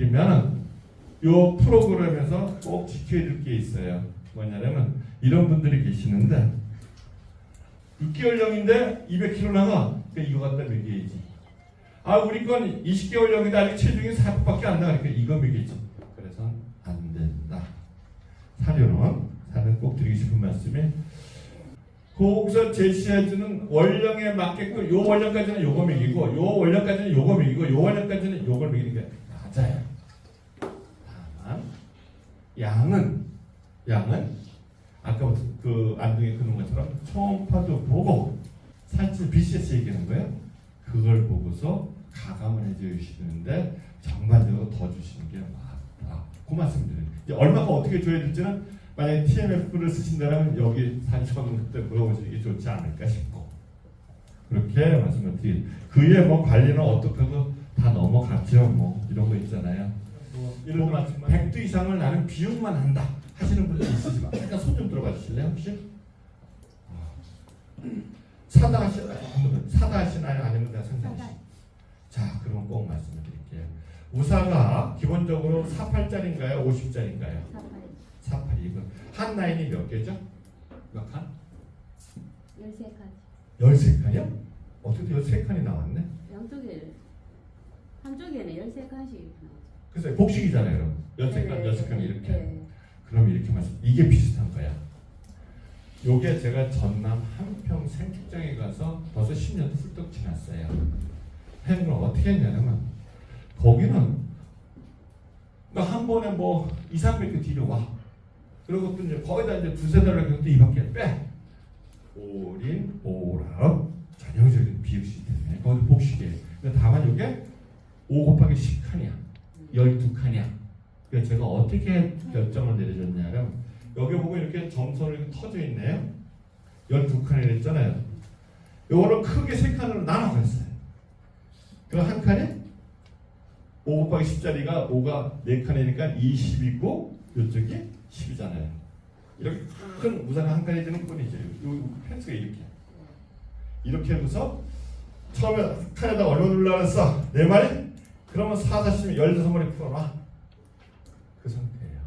말씀드리면 요 프로그램에서 꼭 지켜야 될 게 있어요. 뭐냐면 이런 분들이 계시는데 6개월령인데 200kg 나가. 그러니까 이거 갖다 먹여야지. 아 우리 건 20개월령인데 아직 체중이 400밖에 안 나가니까 이거 먹여야지. 그래서 안 된다. 사료는 꼭 드리고 싶은 말씀이 거기서 제시해주는 원령에 맞게끔 요 원령까지는 요거 먹이고 요 원령까지는 요거 먹이고 요 원령까지는 요걸 먹이는 게 맞아요. 다만 양은 아까부터 그 안동에 그런 것처럼 초음파도 보고 살찐 BCS 얘기하는 거예요. 그걸 보고서 가감을 해주시는데 전반적으로 더 주시는 게 맞다. 그 말씀드려요. 이제 얼마가 어떻게 줘야 될지는 만약에 TMF를 쓰신다면 여기 산처럼 그때 물어보시는 게 좋지 않을까 싶고 그렇게 말씀을 드릴. 그에 뭐 관리는 어떻게 하고 다 넘어갔죠. 뭐 이런 거 있잖아요. 예를 들어 100두 이상을 나는 비용만 한다 하시는 분들 있으시면 잠깐 손 좀 들어봐 주실래요 혹시? 사다 하시나요? 아니면 내가 상상하시나요? 자 그러면 꼭 말씀을 드릴게요. 우사가 기본적으로 48짜리인가요? 50짜리인가요? 48이 이거 한 라인이 몇 개죠? 몇 칸? 13칸. 13칸이요? 어떻게 13칸이 나왔네? 양쪽에 한쪽에는 13칸씩 이렇게 나오죠. 그래서 복식이잖아요. 13칸, 6칸 이렇게. 그럼 이렇게 말씀. 이게 비슷한 거야. 요게 제가 전남 한평 생축장에 가서 벌써 10년도 훌쩍 지났어요. 행을 어떻게 했냐면 거기는 한 번에 뭐 2, 300개 뒤로 와. 그리고 또 이제 거기다 이제 두세 달을 그냥 또 이 밖에 빼. 올인, 오라업, 전형적인 비육 시스템이에요. 거기 복식이에요. 근데 다만 이게 5 곱하기 10칸이야. 12칸이야. 그래서 제가 어떻게 결정을 내려줬냐면 여기 보면 이렇게 점선이 이렇게 터져 있네요. 12칸이 됐잖아요. 요거를 크게 3칸으로 나눠갔어요. 그럼 한 칸에 5 곱하기 10짜리가 5가 4칸이니까 20이고 이쪽이 10이잖아요. 이렇게 큰 우산 한 칸이 되는 뿐이죠. 요 펜스가 이렇게 해서 처음에 칸에다 얼마 눌러 그랬어? 4마리? 그러면 4, 4, 10, 16마리 풀어놔. 그 상태예요.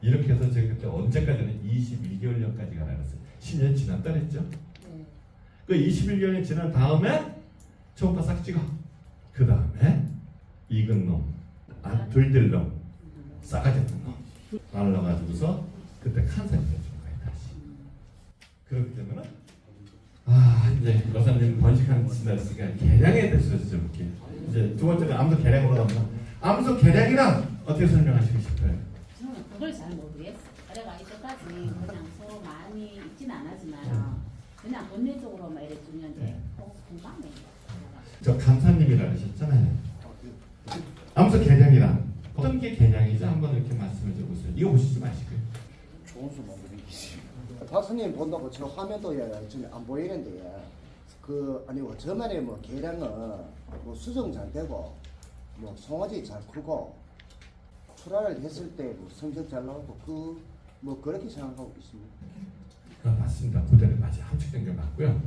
이렇게 해서 제가 그때 언제까지는 21개월령까지 가라했어요. 10년 지났다 그랬죠? 네. 그 21개월이 지난 다음에 초음파 싹 찍어. 그 다음에 익은 놈, 들들 놈, 싸가지 없는 놈 말라가지고서 그때 칸살이 되는 거예요 다시. 그렇기 때문에 이제 여사님 번식하는 지났으니까 계량에 대해서 좀 이렇게 이제 두 번째는 암소 계량으로 갑니다. 암소 계량이란 어떻게 설명하시고 싶어요? 저는 그걸 잘 모르겠어요. 그래가 이때까지 그냥 서 많이 있지는 않았지만 그냥 본능적으로만 이래 주는데 공감해. 저 감사님이라 하셨잖아요. 암소 계량이란 어떤 게 계량이죠? 한번 이렇게 말씀해 줘보세요. 이거 보시지 마시고요. 좋은 수만 드리겠습니다. 박사님 본다고 저 화면도 전에 안 보이는데 아니고 저만의 뭐 계량은 뭐 수정 잘 되고 뭐 송아지 잘 크고 출하를 했을 때 뭐 성적 잘 나오고 뭐 그렇게 생각하고 있습니다. 맞습니다. 그대로 맞아요. 함축된 게 맞고요.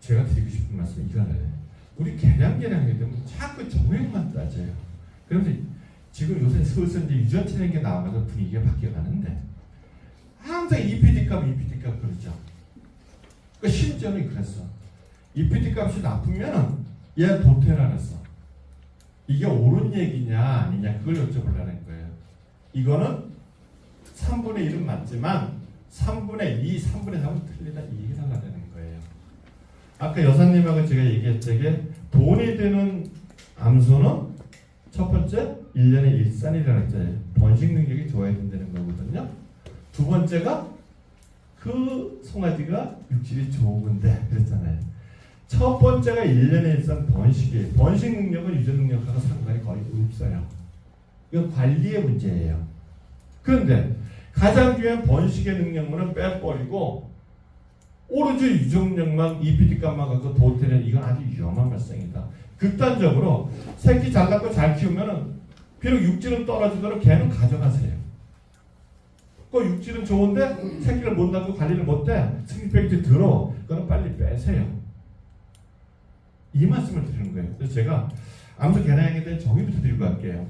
제가 드리고 싶은 말씀은 이거는 우리 계량하게 되면 자꾸 정액만 따져요. 그러면서 지금 요새 슬슬 이제 유전체적인 게 나와서 분위기가 바뀌어가는데 항상 EPD 값 그러죠. 그러니까 심지어는 그랬어. EPD 값이 나쁘면 얘 도태를 했어. 이게 옳은 얘기냐 아니냐 그걸 여쭤보려는 거예요. 이거는 3분의 1은 맞지만 3분의 2, 3분의 3은 틀리다 이 얘기를 하려는 거예요. 아까 여사님하고 제가 얘기했던 돈이 되는 암소는 첫 번째 1년에 일산이라고 했잖아요. 번식 능력이 좋아야 된다는 거거든요. 두 번째가 그 송아지가 육질이 좋은데 그랬잖아요. 첫 번째가 1년에 일산 번식이에요. 번식 능력은 유전 능력하고 상관이 거의 없어요. 이건 관리의 문제예요. 그런데 가장 중요한 번식의 능력만은 빼버리고 오로지 유전력만 EPD 값만 갖고 도태는 이건 아주 위험한 발생이다. 극단적으로 새끼 잘 낳고 잘 키우면은 비록 육질은 떨어지도록 걔는 가져가세요. 그 육질은 좋은데 새끼를 못 낳고 관리를 못해. 승립백이 들어. 그거는 빨리 빼세요. 이 말씀을 드리는 거예요. 그래서 제가 암소 계량에 대한 정의부터 드리고 갈게요.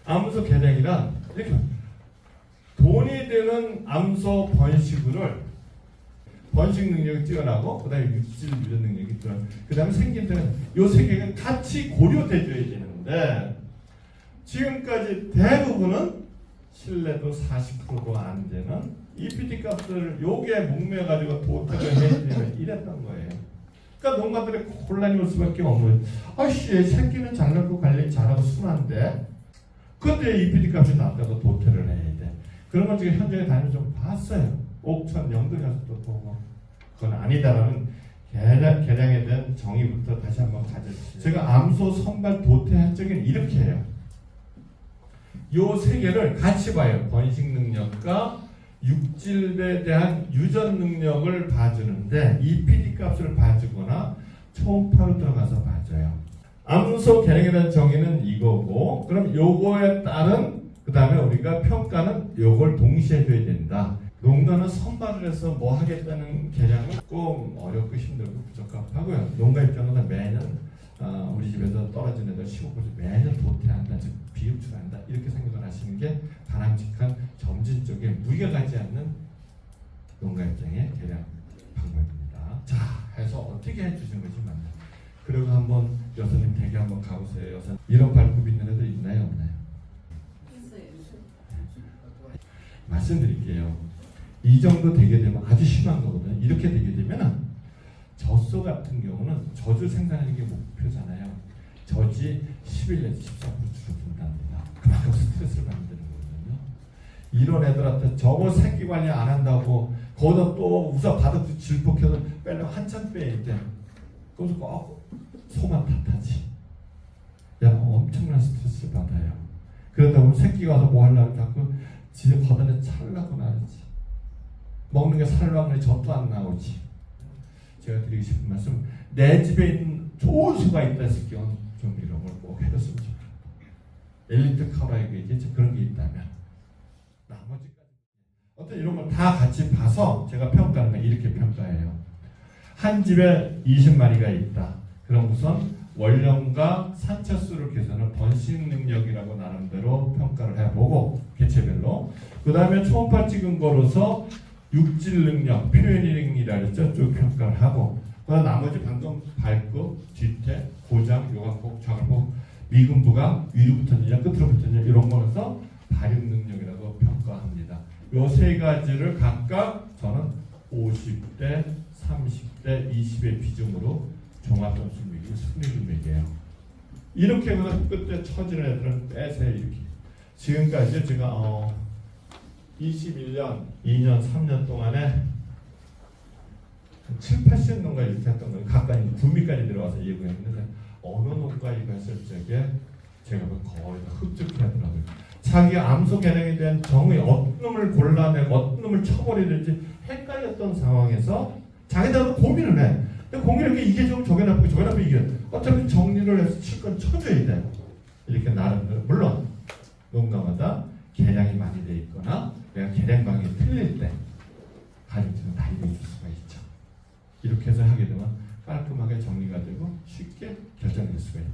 암소 개량이란 이렇게 돈이 되는 암소 번식을 번식 능력이 뛰어나고 그다음에 육질 유전 능력이 뛰어나고 그다음에 생긴 데는 요 세 개가 같이 고려돼줘야 되는데 지금까지 대부분은 신뢰도 40%도 안 되는 EPD 값을 요게 목매가지고 도태를 해주면 이랬던 거예요. 그러니까 농가들의 혼란이 올 수밖에 없는 거예요. 아씨 새끼는 잘 낳고 관리 잘하고 순한데 근데 EPD 값이 낮다고 도태를 해야 돼. 그런 건 지금 현장에 다니면서 좀 봤어요. 옥천 영등에서도 보고 그건 아니다라는 개량에 대한 정의부터 다시 한번 가져주세요. 제가 암소 선발 도태한 적은 이렇게 해요. 요 세 개를 같이 봐요. 번식 능력과 육질에 대한 유전 능력을 봐주는데 EPD 값을 봐주거나 초음파로 들어가서 봐줘요. 암소 개량에 대한 정의는 이거고 그럼 요거에 따른 그 다음에 우리가 평가는 요걸 동시에 해줘야 된다. 농가는 선발을 해서 뭐 하겠다는 개량은 조금 어렵고 힘들고 부적합하고요. 농가 입장에서 매년 우리 집에서 떨어진 애들 15% 매년 도태한다, 즉 비흡출한다 이렇게 생각을 하시는 게 바람직한 점진적에 무리가 가지 않는 농가 입장의 개량 방법입니다. 자, 해서 어떻게 해주시는 것이 맞나요? 그리고 한번 여사님 댁에 한번 가보세요. 여사 이런 발굽 있는 애들 있나요, 없나요? 말씀드릴게요. 이 정도 되게 되면 아주 심한 거거든요. 이렇게 되게 되면 젖소 같은 경우는 젖을 생산하는 게 목표잖아요. 젖이 11에서 14% 줄어든답니다. 그만큼 스트레스를 받는 거거든요. 이런 애들한테 저거 새끼 관리 안 한다고 거기다 또 우사 바닥도 질퍽해서 빼려면 한참 빼야 돼. 그래서 꼭 소만 탓하지. 야 엄청난 스트레스를 받아요. 그러다 보면 새끼가 와서 뭐 하려고 자꾸 지들 걷어내 살라고 나르지. 먹는 게 살라고 하니 젖도 안 나오지. 제가 드리고 싶은 말씀, 내 집에 있는 좋은 수가 있다 했을 경우 좀 이런 걸 꼭 해줬으면 좋겠다. 엘리트 카라이그 얘기했죠. 그런 게 있다면 나머지까지 어떤 이런 걸 다 같이 봐서 제가 평가하는 건 이렇게 평가해요. 한 집에 20마리가 있다. 그럼 우선 원령과 산차수를 계산한 번식 능력이라고 나름대로 평가를 해보고 개체별로 그 다음에 초음파 찍은 거로서 육질 능력, 표현력이라 했죠. 쭉 평가를 하고 그다음 나머지 방금 발급, 뒤태, 고장, 요강폭, 좌강폭, 미금부가 위로 붙었느냐 끝으로 붙었느냐 이런 거로서 발육 능력이라고 평가합니다. 요 세 가지를 각각 저는 50대, 30대, 20의 비중으로 종합점수 매기고 승리를 매겨요. 이렇게 해서 끝에 처지는 애들은 빼세요. 이렇게. 지금까지 제가 21년, 2년, 3년 동안에 7, 80 농가 이렇게 했던 거예요. 가까이 구미까지 들어와서 예고했는데 어느 농가 이거 했을 적에 제가 거의 다 흡족해하더라고요. 자기 암소 개량에 대한 정의 어떤 놈을 골라내고 어떤 놈을 처벌해야 될지 헷갈렸던 상황에서 자기들도 고민을 해. 근데 공일하게 이게 좀 저게 나쁘고 저게 나쁘고 이게 어차피 정리를 해서 칠건 쳐줘야 돼. 이렇게 나름대로 물론 농가마다 개량이 많이 돼 있거나 내가 개량 방향이 틀릴 때 가족들은 다리를 줄 수가 있죠. 이렇게 해서 하게 되면 깔끔하게 정리가 되고 쉽게 결정될 수가 있다.